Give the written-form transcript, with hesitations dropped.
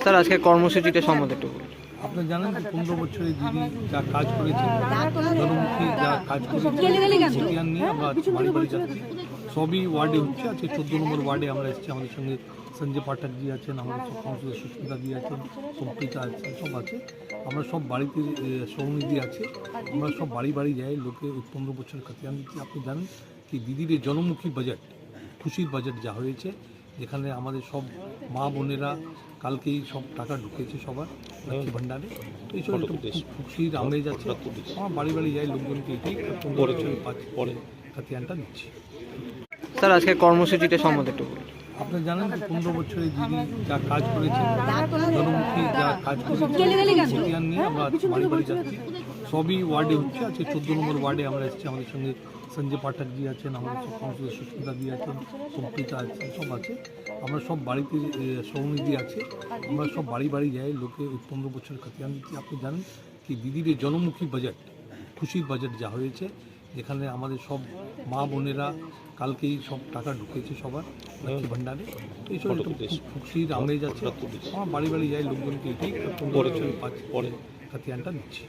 Sir আজকে কর্মসূচিটা সম্বন্ধে একটু বলুন। আপনারা জানেন যে 15 বছরে দিদি যা কাজ করেছে, জনমুখী যা কাজ করেছে, খতিয়ান নিয়ে আমরা বাড়ি বাড়ি যাচ্ছি। সবই ওয়ার্ডে হচ্ছে। আজকে 14 নম্বর ওয়ার্ডে আমরা এসেছি। আমাদের সঙ্গে সঞ্জয় পাঠকজি আছেন, আমাদের সব কাউন্সিলর সুস্মিতাদি আছেন, সম্প্রীতা আছে, সব আছে। আমরা সব বাড়িতে সৌনিধি আছে। আমরা সব বাড়ি বাড়ি যাই, লোকে 15 বছরের খতিয়ান দিচ্ছি। আপনি জানেন কি দিদির এই জনমুখী বাজেট, খুশির বাজেট যা হয়েছে, যেখানে আমাদের সব মা বোনেরা কালকেই সব টাকা ঢুকেছে সবার লক্ষ্মী ভাণ্ডারে। এইসব একটু খুশির আমেজ আছে। আমার বাড়ি বাড়ি যাই, লোকজনকে এটাই 15 বছরের পরে খতিয়ানটা দিচ্ছি। স্যার আজকে কর্মসূচিটা সম্বন্ধে একটু বলুন। আপনারা জানেন যে 15 বছরে দিদি যা কাজ করেছে, জনমুখী যা কাজ করেছে, খতিয়ান নিয়ে আমরা বাড়ি বাড়ি যাচ্ছি। সবই ওয়ার্ডে হচ্ছে। আজকে 14 নম্বর ওয়ার্ডে আমরা এসেছি। আমাদের সঙ্গে সঞ্জয় পাঠকজি আছেন, আমাদের সব কাউন্সিলর সুস্মিতাদি আছেন, সম্প্রীতা আছে, সব আছে। আমরা সব বাড়িতে সৌনিধি আছে। আমরা সব বাড়ি বাড়ি যাই, লোকে 15 বছরের খতিয়ান দিচ্ছি। আপনি জানেন কি দিদির এই জনমুখী বাজেট, খুশির বাজেট যা হয়েছে, যেখানে আমাদের সব মা বোনেরা কালকেই সব টাকা ঢুকেছে সবার লক্ষ্মী ভাণ্ডারে। এইসব একটু খুশির আমেজ আছে। আমার বাড়ি বাড়ি যাই, লোকজনকে এটাই 15 বছরের পরে খতিয়ানটা দিচ্ছি।